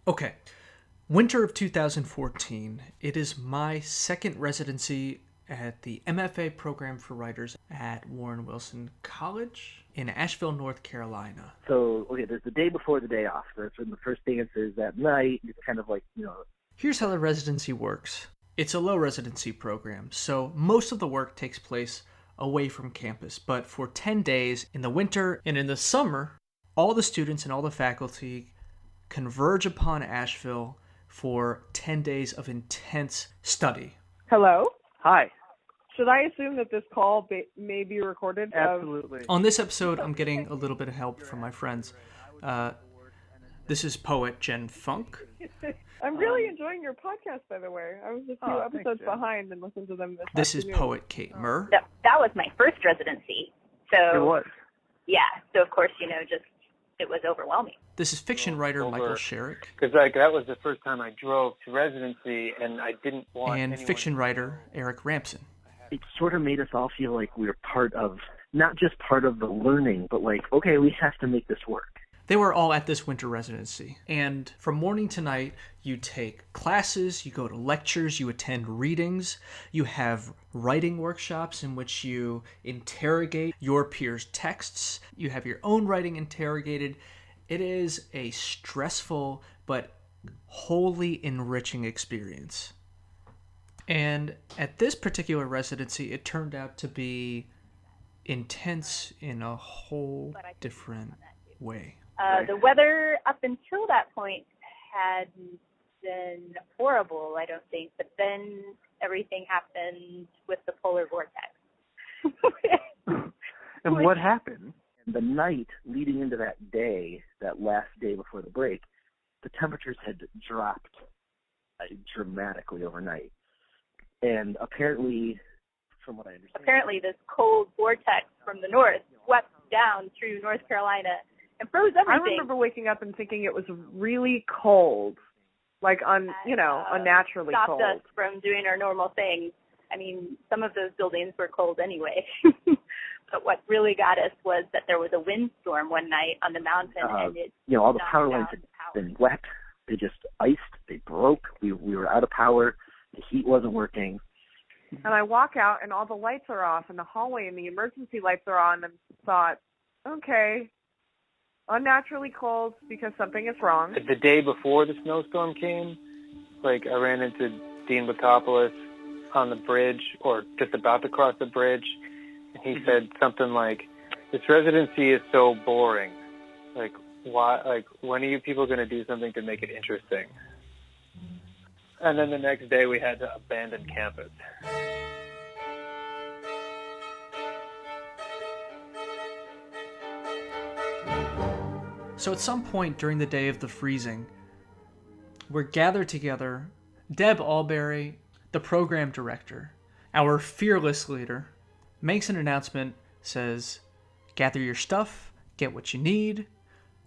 Okay, winter of 2014. It is my second residency at the MFA program for writers at Warren Wilson College in Asheville, North Carolina. So, okay, there's the day before the day off. That's when the first dance is at night. It's kind of like, Here's how the residency works. It's a low residency program, so most of the work takes place away from campus. But for 10 days in the winter and in the summer, all the students and all the faculty converge upon Asheville for 10 days of intense study. Hello? Hi. Should I assume that this call may be recorded? Absolutely. On this episode, I'm getting a little bit of help from my friends. This is poet Jen Funk. I'm really enjoying your podcast, by the way. I was a few episodes behind and listened to them This afternoon. is poet Kate Murr. That was my first residency. So It was. Yeah. So of course, it was overwhelming. This is fiction writer Michael Sherrick. Because that was the first time I drove to residency, and I didn't want And fiction writer Eric Ramson. It sort of made us all feel like we were part of, not just part of the learning, but like, okay, we have to make this work. They were all at this winter residency. And from morning to night, you take classes, you go to lectures, you attend readings, you have writing workshops in which you interrogate your peers' texts, you have your own writing interrogated. It is a stressful but wholly enriching experience. And at this particular residency, it turned out to be intense in a whole different way. The weather up until that point had been horrible, I don't think. But then everything happened with the polar vortex. And what happened? The night leading into that day, that last day before the break, the temperatures had dropped dramatically overnight. And apparently, from what I understand... this cold vortex from the north swept down through North Carolina and froze everything. I remember waking up and thinking it was really cold, like unnaturally stopped cold. us from doing our normal things. I mean, some of those buildings were cold anyway. But what really got us was that there was a windstorm one night on the mountain, and it all the power lines had been wet. They just iced. They broke. We were out of power. The heat wasn't working. And I walk out, and all the lights are off in the hallway, and the emergency lights are on, and thought, okay, unnaturally cold because something is wrong. The day before the snowstorm came, I ran into Dean Botopoulos on the bridge, or just about to cross the bridge, and he said something like, "This residency is so boring. Why? When are you people going to do something to make it interesting?" And then the next day we had to abandon campus. So at some point during the day of the freezing, we're gathered together. Deb Alberry, the program director, our fearless leader, makes an announcement, says, "Gather your stuff, get what you need.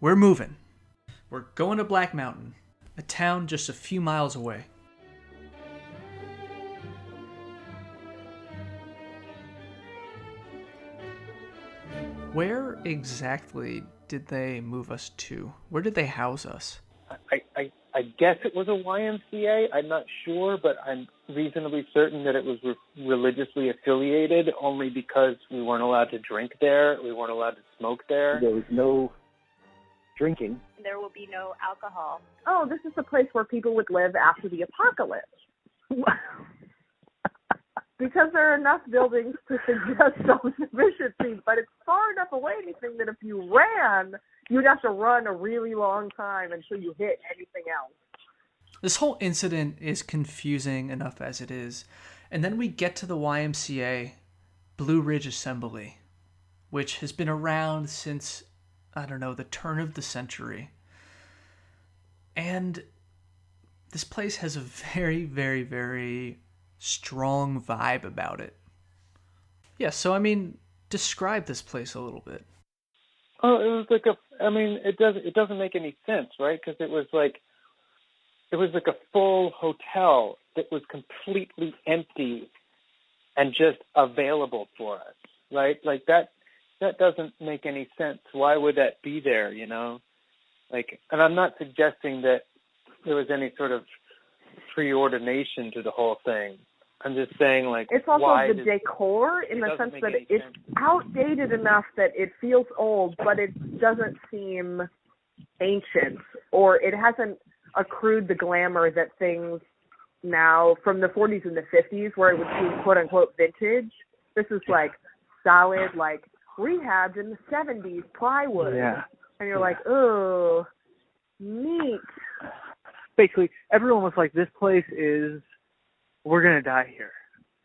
We're moving. We're going to Black Mountain, a town just a few miles away." Where exactly did they move us to? Where did they house us? I guess it was a YMCA. I'm not sure, but I'm reasonably certain that it was religiously affiliated, only because we weren't allowed to drink there. We weren't allowed to smoke there. There was no drinking. There will be no alcohol. Oh, this is the place where people would live after the apocalypse. Because there are enough buildings to suggest self-sufficiency, but it's far enough away, anything that if you ran, you'd have to run a really long time until you hit anything else. This whole incident is confusing enough as it is. And then we get to the YMCA, Blue Ridge Assembly, which has been around since, the turn of the century. And this place has a very, very, very strong vibe about it. Yeah, so describe this place a little bit. Oh, it was it doesn't make any sense, right? Because it was like a full hotel that was completely empty and just available for us, right? That doesn't make any sense. Why would that be there, Like, and I'm not suggesting that there was any sort of preordination to the whole thing. I'm just saying, like, it's also why the decor in the sense that it's sense. outdated enough that it feels old, but it doesn't seem ancient, or it hasn't accrued the glamour that things now from the 40s and the 50s, where it would seem quote unquote vintage. This is like solid, like rehabbed in the 70s plywood. Yeah. And you're like, oh, neat. Basically, everyone was like, this place is, we're going to die here.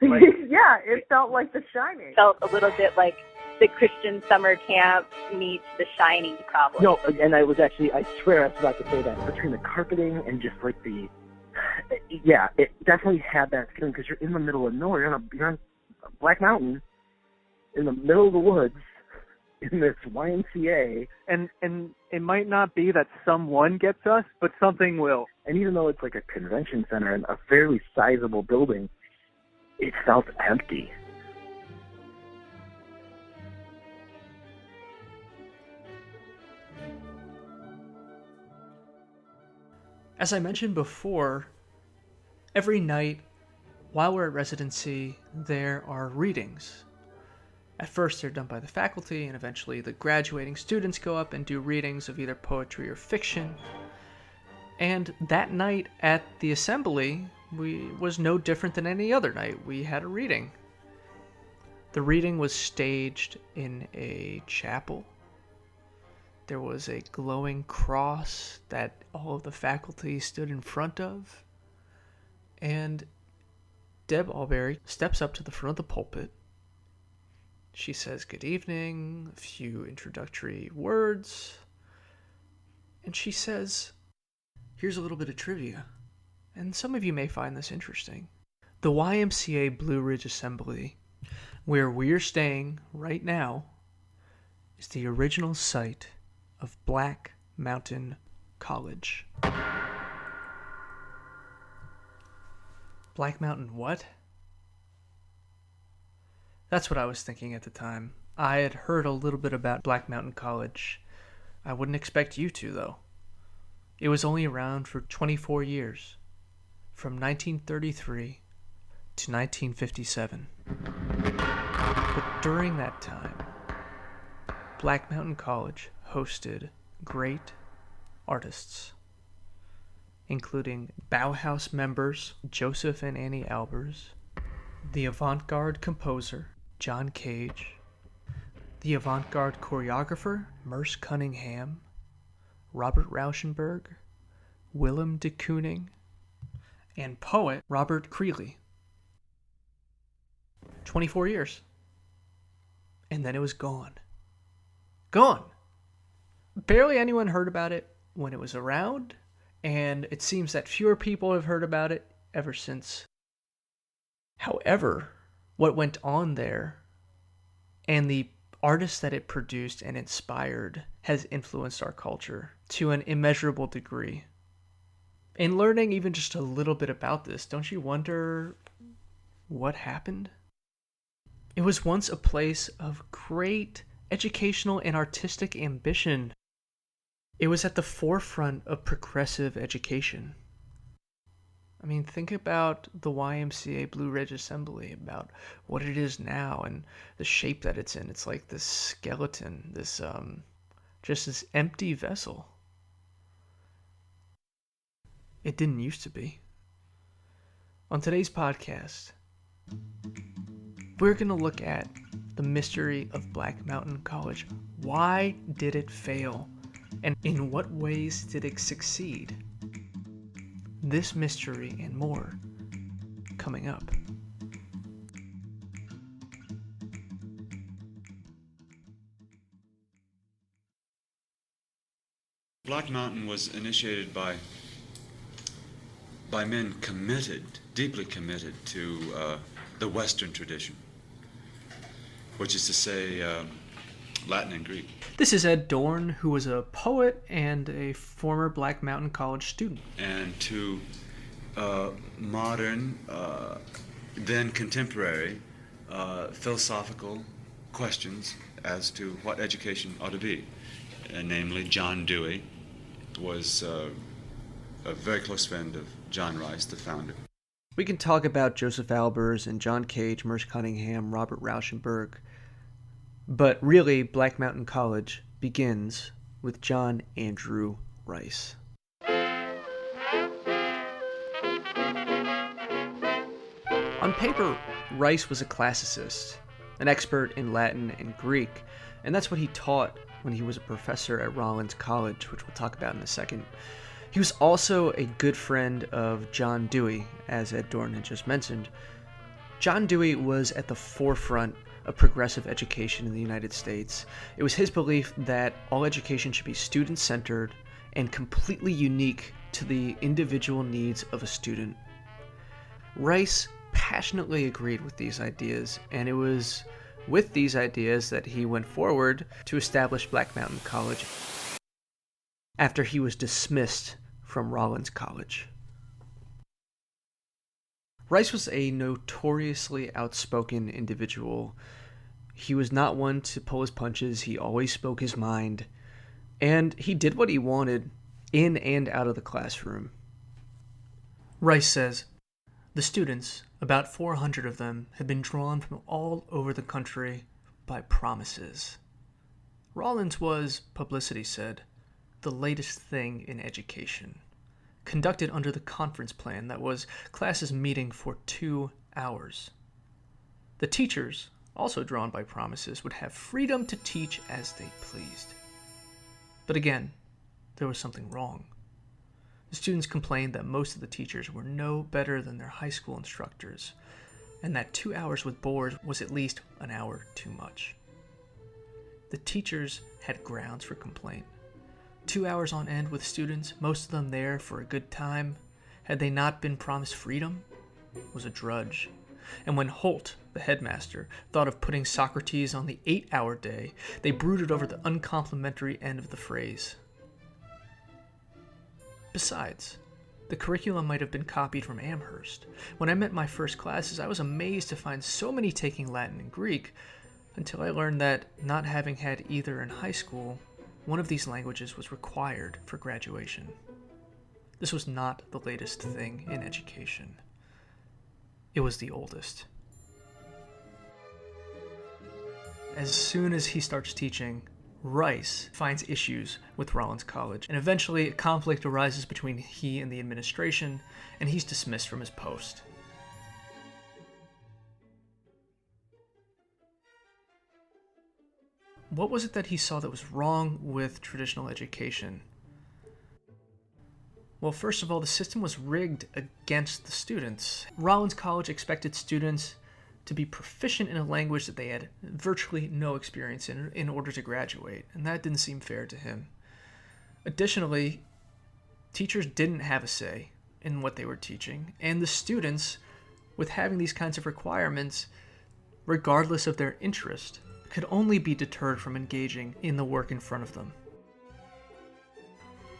Like, yeah, it felt like The Shining. Felt a little bit like the Christian summer camp meets The Shining problem. No, and I swear I was about to say that, between the carpeting and just like yeah, it definitely had that feeling, because you're in the middle of nowhere. You're on Black Mountain, in the middle of the woods, in this YMCA. and it might not be that someone gets us, but something will. And even though it's like a convention center and a fairly sizable building, it felt empty. As I mentioned before, every night while we're at residency, there are readings. At first, they're done by the faculty, and eventually the graduating students go up and do readings of either poetry or fiction. And that night at the assembly was no different than any other night. We had a reading. The reading was staged in a chapel. There was a glowing cross that all of the faculty stood in front of. And Deb Alberry steps up to the front of the pulpit. She says good evening, a few introductory words. And she says, here's a little bit of trivia, and some of you may find this interesting. The YMCA Blue Ridge Assembly, where we're staying right now, is the original site of Black Mountain College. Black Mountain what? That's what I was thinking at the time. I had heard a little bit about Black Mountain College. I wouldn't expect you to, though. It was only around for 24 years, from 1933 to 1957. But during that time, Black Mountain College hosted great artists, including Bauhaus members Josef and Annie Albers, the avant-garde composer John Cage, the avant-garde choreographer Merce Cunningham, Robert Rauschenberg, Willem de Kooning, and poet Robert Creeley. 24 years. And then it was gone. Gone! Barely anyone heard about it when it was around, and it seems that fewer people have heard about it ever since. However, what went on there and the artists that it produced and inspired has influenced our culture to an immeasurable degree. In learning even just a little bit about this, don't you wonder what happened? It was once a place of great educational and artistic ambition. It was at the forefront of progressive education. I mean, think about the YMCA Blue Ridge Assembly, about what it is now and the shape that it's in. It's like this skeleton, this just this empty vessel. It didn't used to be. On today's podcast, we're going to look at the mystery of Black Mountain College. Why did it fail? And in what ways did it succeed? This mystery and more coming up. Black Mountain was initiated by men committed, deeply committed to the Western tradition, which is to say Latin and Greek. This is Ed Dorn, who was a poet and a former Black Mountain College student. And to modern, then contemporary, philosophical questions as to what education ought to be, namely John Dewey was a very close friend of John Rice, the founder. We can talk about Josef Albers and John Cage, Merce Cunningham, Robert Rauschenberg, but really Black Mountain College begins with John Andrew Rice. On paper, Rice was a classicist, an expert in Latin and Greek, and that's what he taught when he was a professor at Rollins College, which we'll talk about in a second. He was also a good friend of John Dewey, as Ed Dorn had just mentioned. John Dewey was at the forefront of progressive education in the United States. It was his belief that all education should be student-centered and completely unique to the individual needs of a student. Rice passionately agreed with these ideas, and it was with these ideas that he went forward to establish Black Mountain College after he was dismissed from Rollins College. Rice was a notoriously outspoken individual. He was not one to pull his punches. He always spoke his mind, and he did what he wanted in and out of the classroom. Rice says, "The students, about 400 of them, had been drawn from all over the country by promises. Rollins was, publicity said, the latest thing in education, conducted under the conference plan that was classes meeting for 2 hours. The teachers, also drawn by promises, would have freedom to teach as they pleased. But again, there was something wrong. The students complained that most of the teachers were no better than their high school instructors, and that 2 hours with boards was at least an hour too much. The teachers had grounds for complaint. 2 hours on end with students, most of them there for a good time, had they not been promised freedom, was a drudge. And when Holt, the headmaster, thought of putting Socrates on the 8-hour day, they brooded over the uncomplimentary end of the phrase. Besides, the curriculum might have been copied from Amherst. When I met my first classes, I was amazed to find so many taking Latin and Greek, until I learned that, not having had either in high school, one of these languages was required for graduation. This was not the latest thing in education. It was the oldest." As soon as he starts teaching, Rice finds issues with Rollins College, and eventually a conflict arises between he and the administration, and he's dismissed from his post. What was it that he saw that was wrong with traditional education? Well, first of all, the system was rigged against the students. Rollins College expected students to be proficient in a language that they had virtually no experience in order to graduate, and that didn't seem fair to him. Additionally, teachers didn't have a say in what they were teaching, and the students, with having these kinds of requirements, regardless of their interest, could only be deterred from engaging in the work in front of them.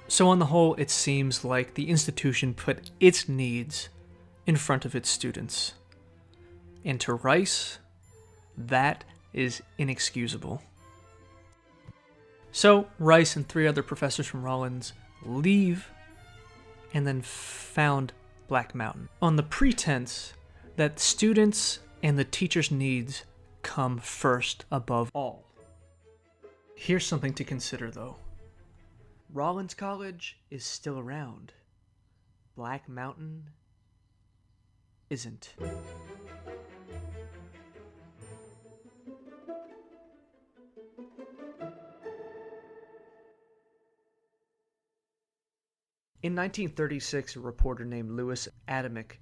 So on the whole, it seems like the institution put its needs in front of its students. And to Rice, that is inexcusable. So Rice and 3 other professors from Rollins leave and then found Black Mountain on the pretense that students and the teachers' needs come first above all. Here's something to consider, though. Rollins College is still around. Black Mountain isn't. In 1936, a reporter named Louis Adamick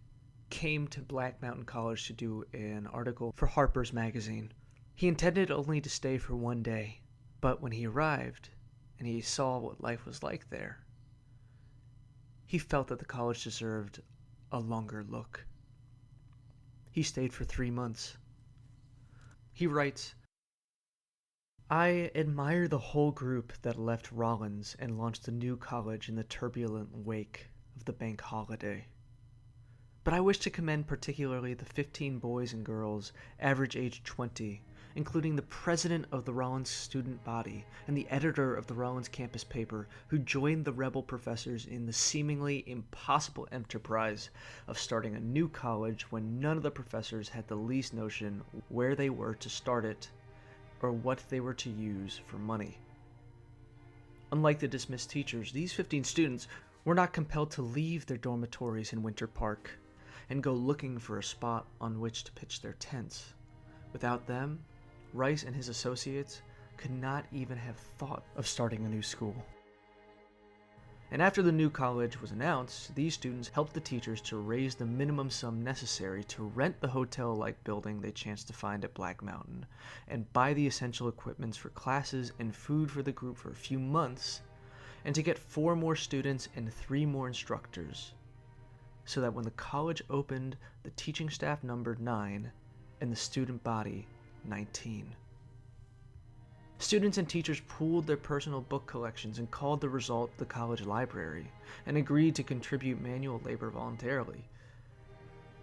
came to Black Mountain College to do an article for Harper's Magazine. He intended only to stay for 1 day, but when he arrived and he saw what life was like there, he felt that the college deserved a longer look. He stayed for 3 months. He writes, "I admire the whole group that left Rollins and launched a new college in the turbulent wake of the bank holiday. But I wish to commend particularly the 15 boys and girls, average age 20, including the president of the Rollins student body and the editor of the Rollins campus paper, who joined the rebel professors in the seemingly impossible enterprise of starting a new college when none of the professors had the least notion where they were to start it or what they were to use for money. Unlike the dismissed teachers, these 15 students were not compelled to leave their dormitories in Winter Park and go looking for a spot on which to pitch their tents. Without them, Rice and his associates could not even have thought of starting a new school. And after the new college was announced, these students helped the teachers to raise the minimum sum necessary to rent the hotel-like building they chanced to find at Black Mountain, and buy the essential equipments for classes and food for the group for a few months, and to get 4 more students and 3 more instructors, so that when the college opened, the teaching staff numbered 9, and the student body 19. Students and teachers pooled their personal book collections and called the result the college library, and agreed to contribute manual labor voluntarily.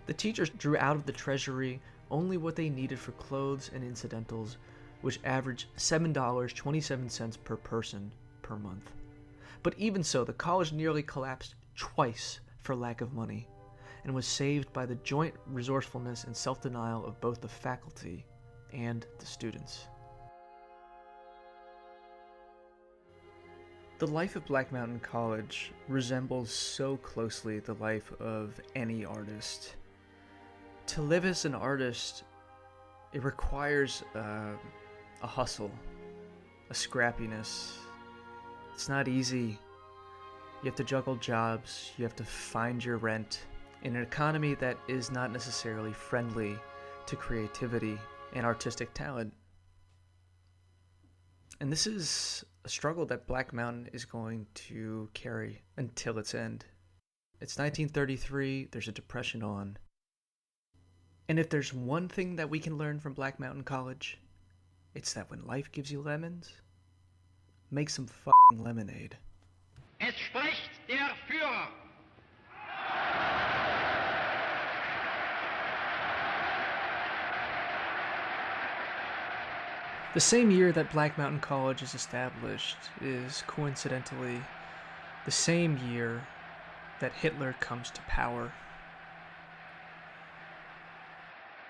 The teachers drew out of the treasury only what they needed for clothes and incidentals, which averaged $7.27 per person per month. But even so, the college nearly collapsed twice for lack of money, and was saved by the joint resourcefulness and self-denial of both the faculty and the students. The life of Black Mountain College resembles so closely the life of any artist. To live as an artist, it requires a hustle, a scrappiness. It's not easy. You have to juggle jobs, you have to find your rent in an economy that is not necessarily friendly to creativity and artistic talent. And this is a struggle that Black Mountain is going to carry until its end. It's 1933, there's a depression on. And if there's one thing that we can learn from Black Mountain College, it's that when life gives you lemons, make some fucking lemonade. Es spricht der Führer. The same year that Black Mountain College is established is coincidentally the same year that Hitler comes to power.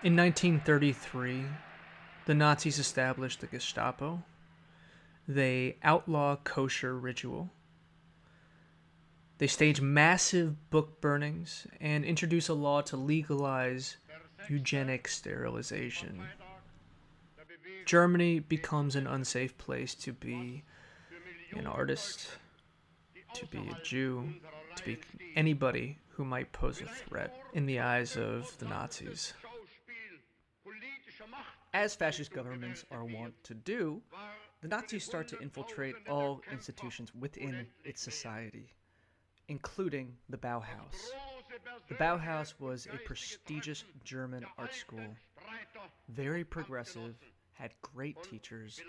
In 1933, the Nazis established the Gestapo. They outlaw kosher ritual. They stage massive book burnings and introduce a law to legalize eugenic sterilization. Germany becomes an unsafe place to be an artist, to be a Jew, to be anybody who might pose a threat in the eyes of the Nazis. As fascist governments are wont to do, the Nazis start to infiltrate all institutions within its society, including the Bauhaus. The Bauhaus was a prestigious German art school, very progressive, had great teachers,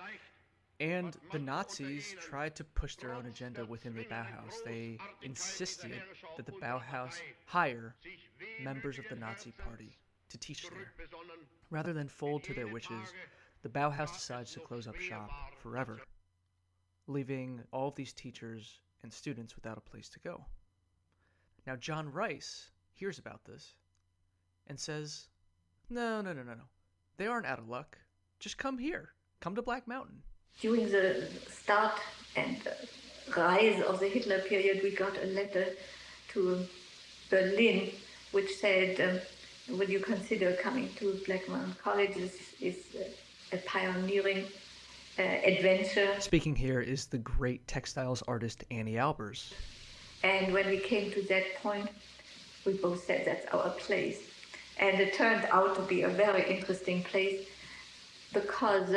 and the Nazis tried to push their own agenda within the Bauhaus. They insisted that the Bauhaus hire members of the Nazi Party to teach there. Rather than fold to their wishes, the Bauhaus decides to close up shop forever, leaving all of these teachers and students without a place to go. Now John Rice hears about this and says, No. They aren't out of luck. Just come here. Come to Black Mountain. During the start and rise of the Hitler period, we got a letter to Berlin which said, would you consider coming to Black Mountain College? This is a pioneering adventure. Speaking here is the great textiles artist Annie Albers. And when we came to that point, we both said that's our place. And it turned out to be a very interesting place because,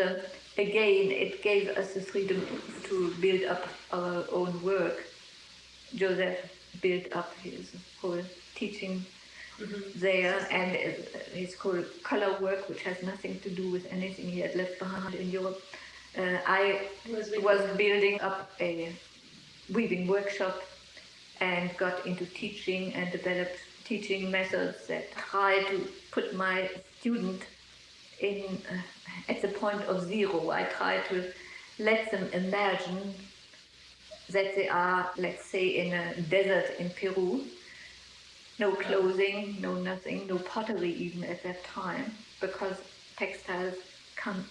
again, it gave us the freedom to build up our own work. Josef built up his whole teaching there and his whole color work, which has nothing to do with anything he had left behind in Europe. I was building up a weaving workshop and got into teaching and developed teaching methods that try to put my student at the point of zero. I try to let them imagine that they are, let's say, in a desert in Peru. No clothing, no nothing, no pottery even at that time, because textiles come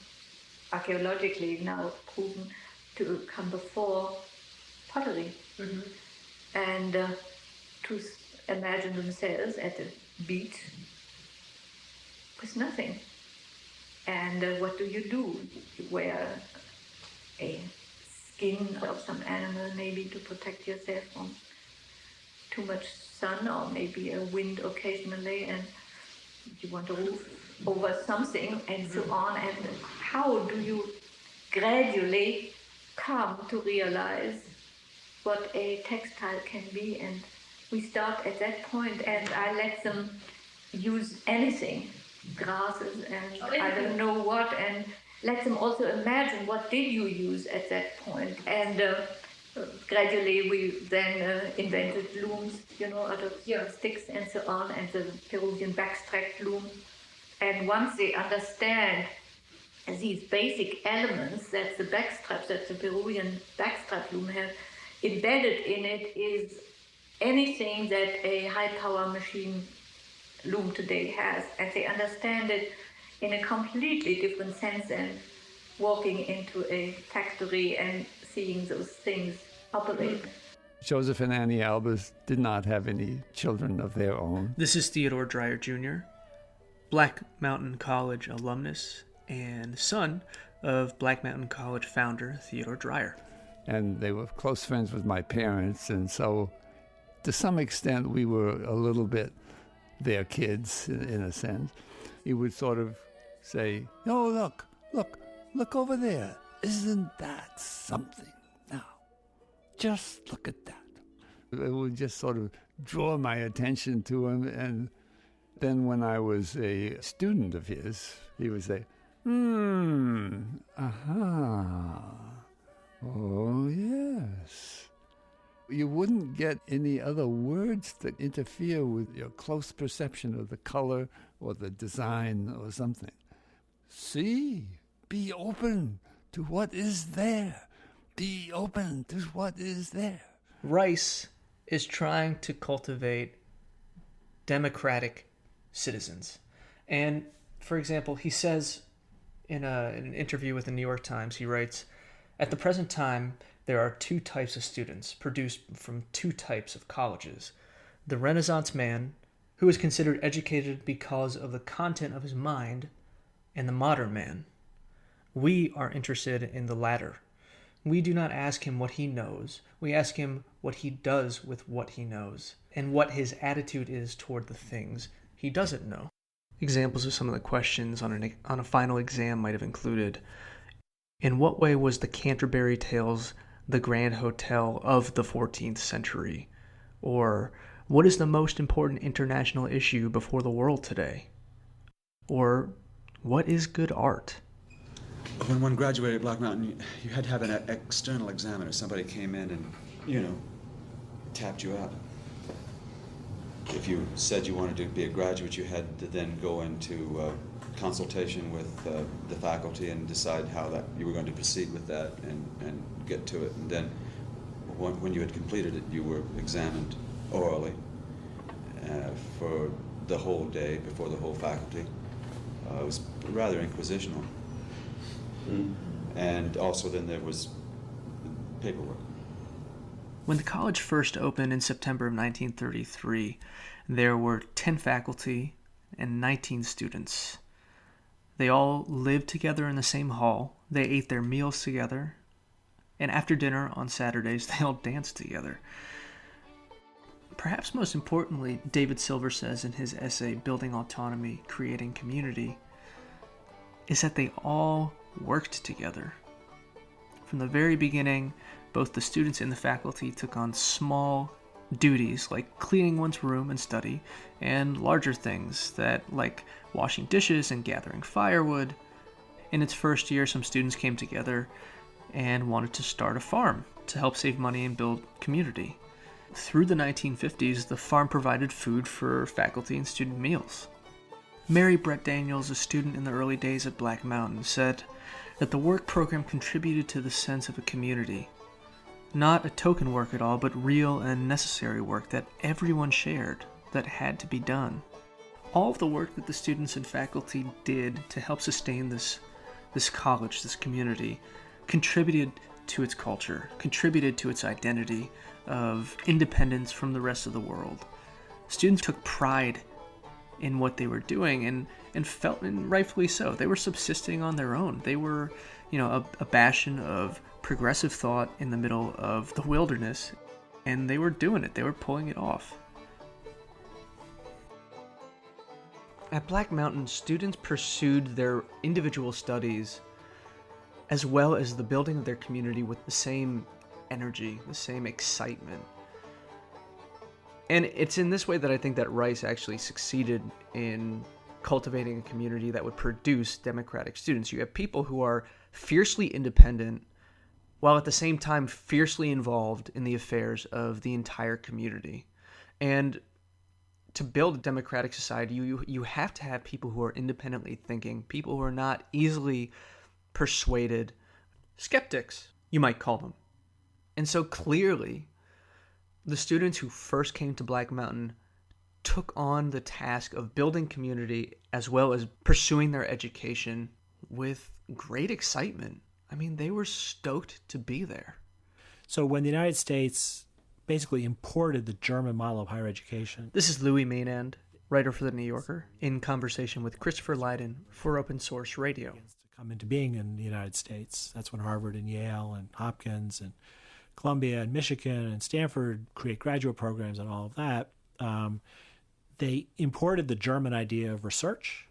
archaeologically now proven to come before pottery. Mm-hmm. And to imagine themselves at the beach with nothing. And what do? You wear a skin of some animal maybe to protect yourself from too much sun or maybe a wind occasionally, and you want a roof over something and so on. And how do you gradually come to realize what a textile can be? And we start at that point, and I let them use anything, grasses and I don't know what, and let them also imagine what did you use at that point. And gradually we then invented looms, out of sticks and so on, and the Peruvian backstrap loom. And once they understand these basic elements that the backstraps, that the Peruvian backstrap loom have embedded in it, is anything that a high-power machine loom today has, and they understand it in a completely different sense than walking into a factory and seeing those things operate. Josef and Annie Albers did not have any children of their own. This is Theodore Dreyer Jr., Black Mountain College alumnus and son of Black Mountain College founder Theodore Dreyer. And they were close friends with my parents, and so to some extent we were a little bit their kids in a sense. He would sort of say, "Oh, look over there. Isn't that something? Now, just look at that." It would just sort of draw my attention to him. And then when I was a student of his, he would say, oh, yes. You wouldn't get any other words that interfere with your close perception of the color or the design or something. See, be open to what is there. Be open to what is there. Rice is trying to cultivate democratic citizens. And, for example, he says in an interview with the New York Times, he writes, "At the present time, there are two types of students produced from two types of colleges. The Renaissance man, who is considered educated because of the content of his mind, and the modern man. We are interested in the latter. We do not ask him what he knows. We ask him what he does with what he knows, and what his attitude is toward the things he doesn't know." Examples of some of the questions on a final exam might have included, in what way was the Canterbury Tales the Grand Hotel of the 14th century? Or, what is the most important international issue before the world today? Or, what is good art? When one graduated at Black Mountain, you had to have an external examiner. Somebody came in and, tapped you out. If you said you wanted to be a graduate, you had to then go into consultation with the faculty and decide how that you were going to proceed with that and get to it. And then when you had completed it, you were examined orally for the whole day before the whole faculty. It was rather inquisitional. Mm. And also then there was paperwork. When the college first opened in September of 1933, there were 10 faculty and 19 students. They all lived together in the same hall. They ate their meals together. And after dinner on Saturdays, they all danced together. Perhaps most importantly, David Silver says in his essay, Building Autonomy, Creating Community, is that they all worked together. From the very beginning, both the students and the faculty took on small duties like cleaning one's room and study, and larger things like washing dishes and gathering firewood. In its first year, some students came together and wanted to start a farm to help save money and build community. Through the 1950s, the farm provided food for faculty and student meals. Mary Brett Daniels, a student in the early days at Black Mountain, said that the work program contributed to the sense of a community. Not a token work at all, but real and necessary work that everyone shared, that had to be done. All of the work that the students and faculty did to help sustain this college, this community, contributed to its culture, contributed to its identity of independence from the rest of the world. Students took pride in what they were doing and felt, and rightfully so, they were subsisting on their own. They were, a bastion of progressive thought in the middle of the wilderness, and they were doing it. They were pulling it off. At Black Mountain, students pursued their individual studies as well as the building of their community with the same energy, the same excitement. And it's in this way that I think that Rice actually succeeded in cultivating a community that would produce democratic students. You have people who are fiercely independent while at the same time fiercely involved in the affairs of the entire community. And to build a democratic society, you have to have people who are independently thinking, people who are not easily persuaded, skeptics, you might call them. And so clearly, the students who first came to Black Mountain took on the task of building community as well as pursuing their education with great excitement. I mean, they were stoked to be there. So when the United States basically imported the German model of higher education. This is Louis Maynand, writer for The New Yorker, in conversation with Christopher Lydon for Open Source Radio. To come into being in the United States. That's when Harvard and Yale and Hopkins and Columbia and Michigan and Stanford create graduate programs and all of that. They imported the German idea of research,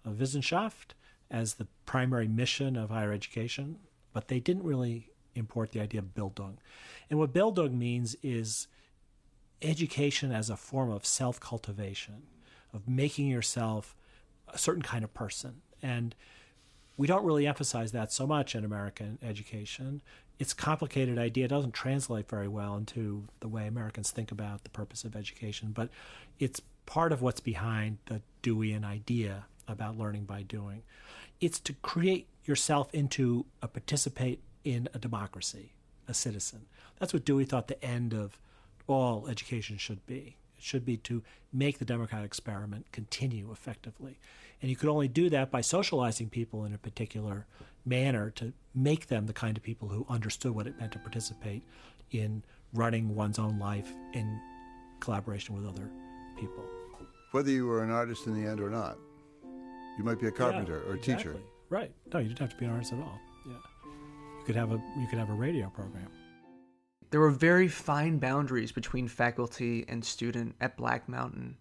of Wissenschaft, as the primary mission of higher education, but they didn't really import the idea of Bildung. And what Bildung means is education as a form of self-cultivation, of making yourself a certain kind of person. And we don't really emphasize that so much in American education. It's a complicated idea. It doesn't translate very well into the way Americans think about the purpose of education, but it's part of what's behind the Deweyan idea about learning by doing. It's to create yourself into a participate in a democracy, a citizen. That's what Dewey thought the end of all education should be. It should be to make the democratic experiment continue effectively. And you could only do that by socializing people in a particular manner to make them the kind of people who understood what it meant to participate in running one's own life in collaboration with other people. Whether you were an artist in the end or not. You might be a carpenter or a teacher. Right. No, you didn't have to be an artist at all. Yeah. You could have a radio program. There were very fine boundaries between faculty and student at Black Mountain.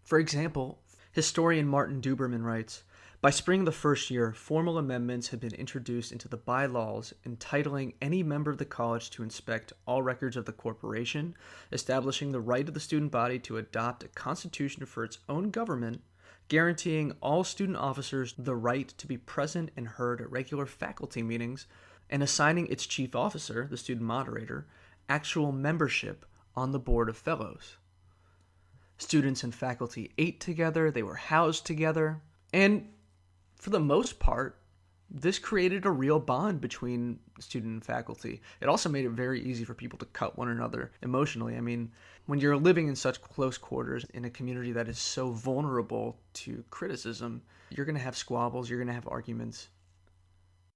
For example, historian Martin Duberman writes, by spring of the first year, formal amendments had been introduced into the bylaws entitling any member of the college to inspect all records of the corporation, establishing the right of the student body to adopt a constitution for its own government, guaranteeing all student officers the right to be present and heard at regular faculty meetings, and assigning its chief officer, the student moderator, actual membership on the board of fellows. Students and faculty ate together, they were housed together, and for the most part, this created a real bond between student and faculty. It also made it very easy for people to cut one another emotionally. I mean, when you're living in such close quarters in a community that is so vulnerable to criticism, you're going to have squabbles, you're going to have arguments.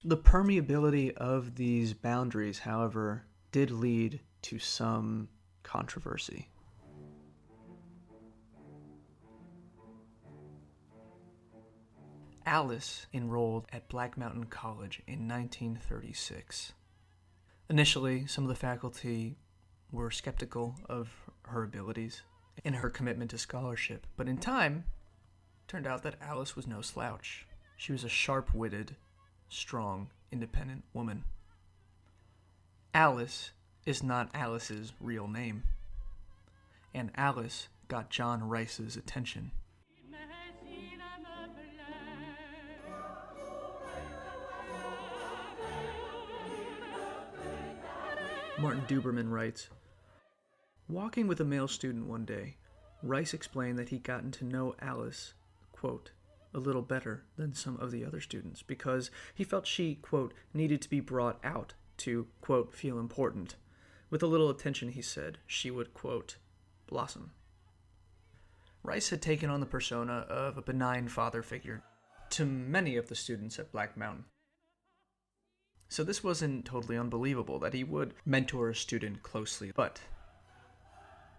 The permeability of these boundaries, however, did lead to some controversy. Alice enrolled at Black Mountain College in 1936. Initially, some of the faculty were skeptical of her abilities and her commitment to scholarship, but in time, it turned out that Alice was no slouch. She was a sharp-witted, strong, independent woman. Alice is not Alice's real name, and Alice got John Rice's attention. Martin Duberman writes, walking with a male student one day, Rice explained that he'd gotten to know Alice, quote, a little better than some of the other students because he felt she, quote, needed to be brought out to, quote, feel important. With a little attention, he said, she would, quote, blossom. Rice had taken on the persona of a benign father figure to many of the students at Black Mountain. So this wasn't totally unbelievable that he would mentor a student closely, but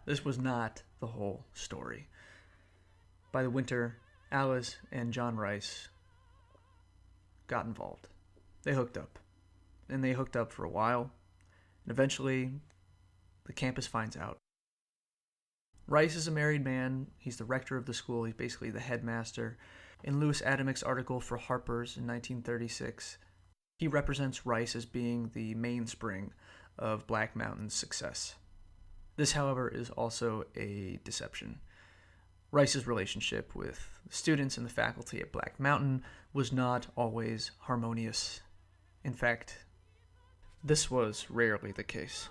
this was not the whole story. By the winter, Alice and John Rice got involved. They hooked up. And they hooked up for a while. And eventually, the campus finds out. Rice is a married man. He's the rector of the school. He's basically the headmaster. In Louis Adamick's article for Harper's in 1936, he represents Rice as being the mainspring of Black Mountain's success. This, however, is also a deception. Rice's relationship with the students and the faculty at Black Mountain was not always harmonious. In fact, this was rarely the case.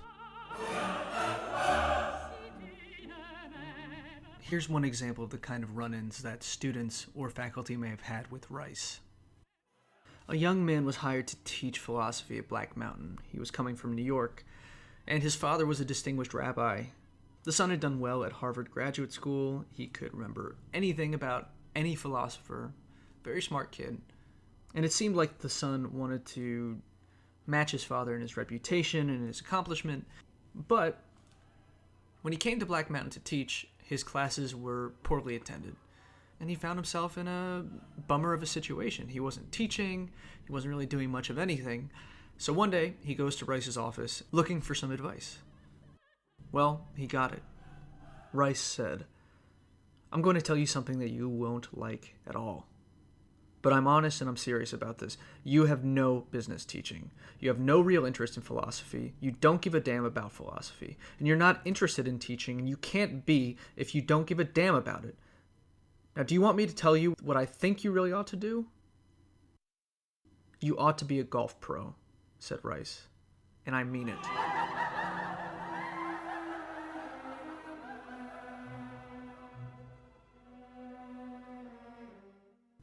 Here's one example of the kind of run-ins that students or faculty may have had with Rice. A young man was hired to teach philosophy at Black Mountain. He was coming from New York, and his father was a distinguished rabbi. The son had done well at Harvard Graduate School. He could remember anything about any philosopher. Very smart kid. And it seemed like the son wanted to match his father in his reputation and his accomplishment. But when he came to Black Mountain to teach, his classes were poorly attended. And he found himself in a bummer of a situation. He wasn't teaching. He wasn't really doing much of anything. So one day, he goes to Rice's office looking for some advice. Well, he got it. Rice said, "I'm going to tell you something that you won't like at all. But I'm honest and I'm serious about this. You have no business teaching. You have no real interest in philosophy. You don't give a damn about philosophy. And you're not interested in teaching, and you can't be if you don't give a damn about it. Now, do you want me to tell you what I think you really ought to do?" "You ought to be a golf pro," said Rice. "And I mean it."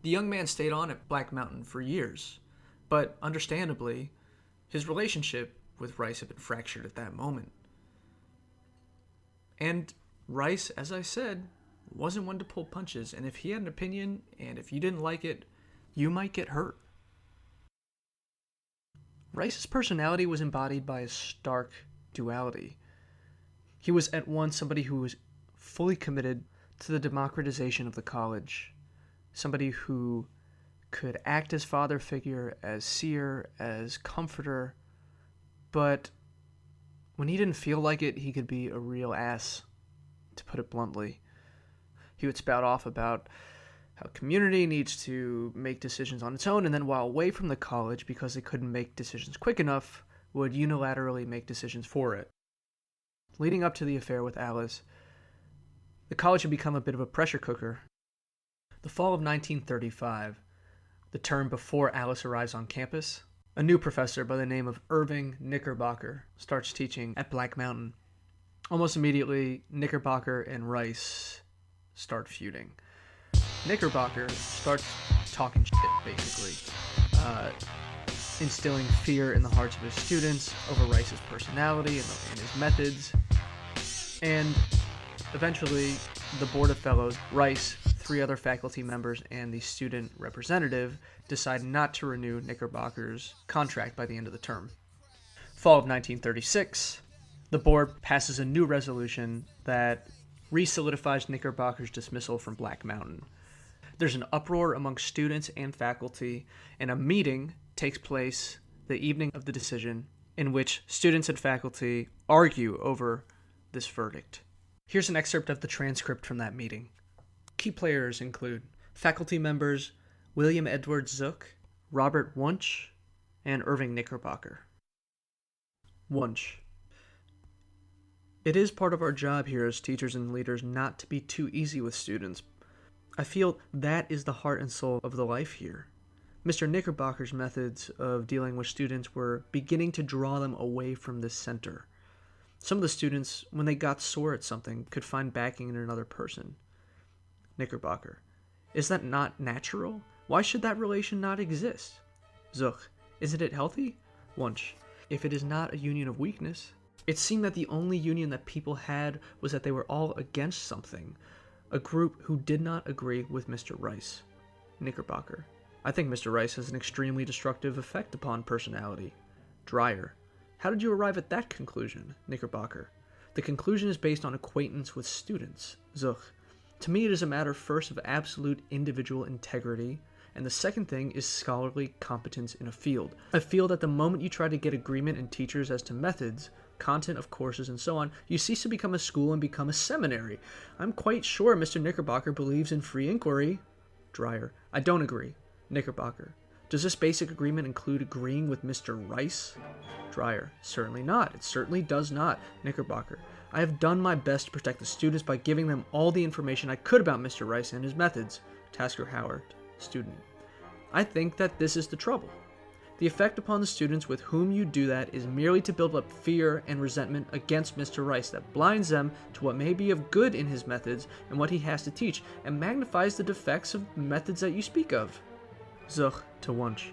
The young man stayed on at Black Mountain for years, but understandably, his relationship with Rice had been fractured at that moment. And Rice, as I said, wasn't one to pull punches, and if he had an opinion, and if you didn't like it, you might get hurt. Rice's personality was embodied by a stark duality. He was at once somebody who was fully committed to the democratization of the college, somebody who could act as father figure, as seer, as comforter, but when he didn't feel like it, he could be a real ass, to put it bluntly. He would spout off about how community needs to make decisions on its own, and then while away from the college, because it couldn't make decisions quick enough, would unilaterally make decisions for it. Leading up to the affair with Alice, the college had become a bit of a pressure cooker. The fall of 1935, the term before Alice arrives on campus, a new professor by the name of Irving Knickerbocker starts teaching at Black Mountain. Almost immediately, Knickerbocker and Rice start feuding. Knickerbocker starts talking shit, basically, instilling fear in the hearts of his students over Rice's personality and his methods. And eventually, the Board of Fellows, Rice, 3 other faculty members, and the student representative decide not to renew Knickerbocker's contract by the end of the term. Fall of 1936, the board passes a new resolution that re-solidifies Knickerbocker's dismissal from Black Mountain. There's an uproar among students and faculty, and a meeting takes place the evening of the decision in which students and faculty argue over this verdict. Here's an excerpt of the transcript from that meeting. Key players include faculty members William Edward Zook, Robert Wunsch, and Irving Knickerbocker. Wunsch: "It is part of our job here as teachers and leaders not to be too easy with students. I feel that is the heart and soul of the life here. Mr. Knickerbocker's methods of dealing with students were beginning to draw them away from this center. Some of the students, when they got sore at something, could find backing in another person." Knickerbocker: Is that not natural? Why should that relation not exist? Zuch, isn't it healthy? Wunsch, if it is not a union of weakness. It seemed that the only union that people had was that they were all against something, a group who did not agree with Mr. Rice. Knickerbocker, I think Mr. Rice has an extremely destructive effect upon personality. Dreyer, how did you arrive at that conclusion? Knickerbocker, the conclusion is based on acquaintance with students. Zuch, to me it is a matter first of absolute individual integrity, and the second thing is scholarly competence in a field. I feel that the moment you try to get agreement in teachers as to methods, content of courses, and so on, you cease to become a school and become a seminary. I'm quite sure Mr. Knickerbocker believes in free inquiry. Dreyer, I don't agree. Knickerbocker, does this basic agreement include agreeing with Mr. Rice? Dreyer, certainly not. It certainly does not. Knickerbocker, I have done my best to protect the students by giving them all the information I could about Mr. Rice and his methods. Tasker Howard, student, I think that this is the trouble. The effect upon the students with whom you do that is merely to build up fear and resentment against Mr. Rice that blinds them to what may be of good in his methods and what he has to teach, and magnifies the defects of methods that you speak of. Zuch to Wunsch,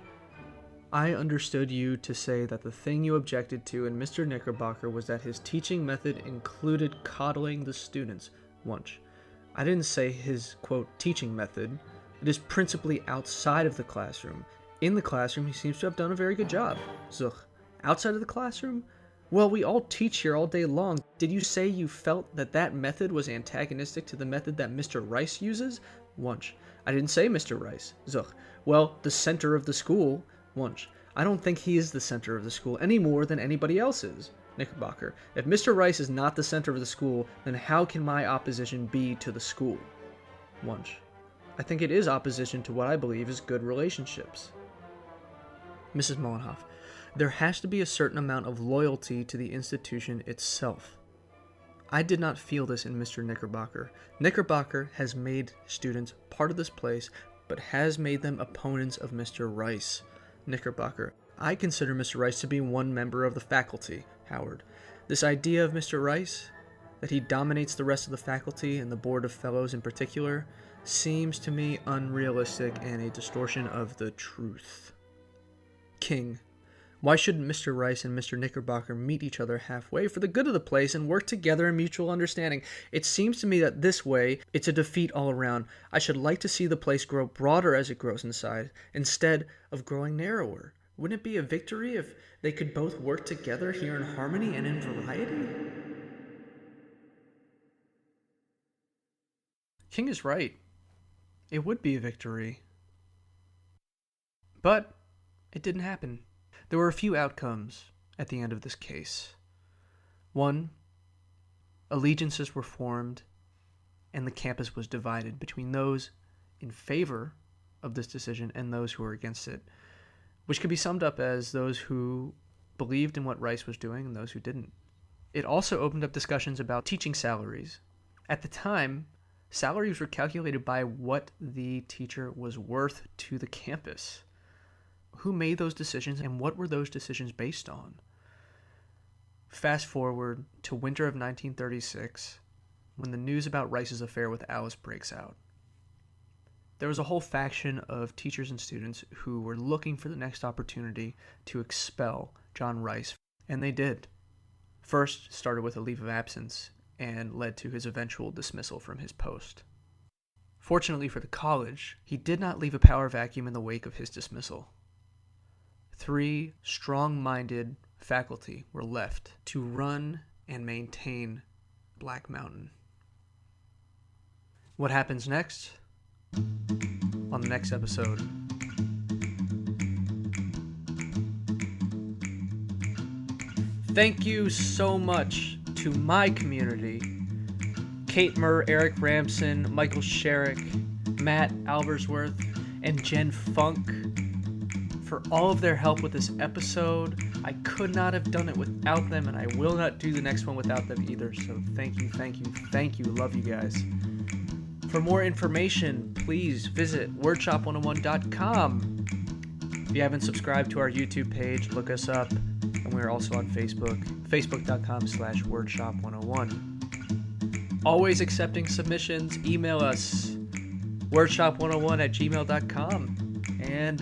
I understood you to say that the thing you objected to in Mr. Knickerbocker was that his teaching method included coddling the students. Wunsch, I didn't say his, quote, teaching method. It is principally outside of the classroom. In the classroom, he seems to have done a very good job. Zuch, outside of the classroom? Well, we all teach here all day long. Did you say you felt that that method was antagonistic to the method that Mr. Rice uses? Wunsch, I didn't say Mr. Rice. Zuch, well, the center of the school. Wunsch, I don't think he is the center of the school any more than anybody else is. Knickerbocker, if Mr. Rice is not the center of the school, then how can my opposition be to the school? Wunsch, I think it is opposition to what I believe is good relationships. Mrs. Mollenhoff, there has to be a certain amount of loyalty to the institution itself. I did not feel this in Mr. Knickerbocker. Knickerbocker has made students part of this place, but has made them opponents of Mr. Rice. Knickerbocker, I consider Mr. Rice to be one member of the faculty. Howard, this idea of Mr. Rice, that he dominates the rest of the faculty and the Board of Fellows in particular, seems to me unrealistic and a distortion of the truth. King, why shouldn't Mr. Rice and Mr. Knickerbocker meet each other halfway for the good of the place and work together in mutual understanding? It seems to me that this way, it's a defeat all around. I should like to see the place grow broader as it grows in size, instead of growing narrower. Wouldn't it be a victory if they could both work together here in harmony and in variety? King is right. It would be a victory. But it didn't happen. There were a few outcomes at the end of this case. One, allegiances were formed, and the campus was divided between those in favor of this decision and those who were against it, which could be summed up as those who believed in what Rice was doing and those who didn't. It also opened up discussions about teaching salaries. At the time, salaries were calculated by what the teacher was worth to the campus. Who made those decisions, and what were those decisions based on? Fast forward to winter of 1936, when the news about Rice's affair with Alice breaks out. There was a whole faction of teachers and students who were looking for the next opportunity to expel John Rice, and they did. First, started with a leave of absence, and led to his eventual dismissal from his post. Fortunately for the college, he did not leave a power vacuum in the wake of his dismissal. 3 strong-minded faculty were left to run and maintain Black Mountain. What happens next? On the next episode. Thank you so much to my community. Kate Murr, Eric Ramson, Michael Sherrick, Matt Albersworth, and Jen Funk for all of their help with this episode. I could not have done it without them, and I will not do the next one without them either. So thank you, thank you, thank you. Love you guys. For more information, please visit wordshop101.com. If you haven't subscribed to our YouTube page, look us up. And we're also on Facebook, facebook.com/wordshop101. Always accepting submissions. Email us, wordshop101@gmail.com. And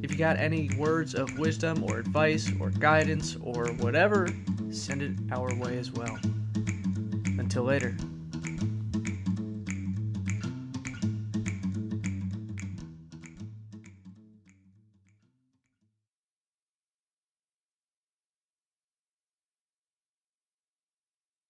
if you got any words of wisdom or advice or guidance or whatever, send it our way as well. Until later.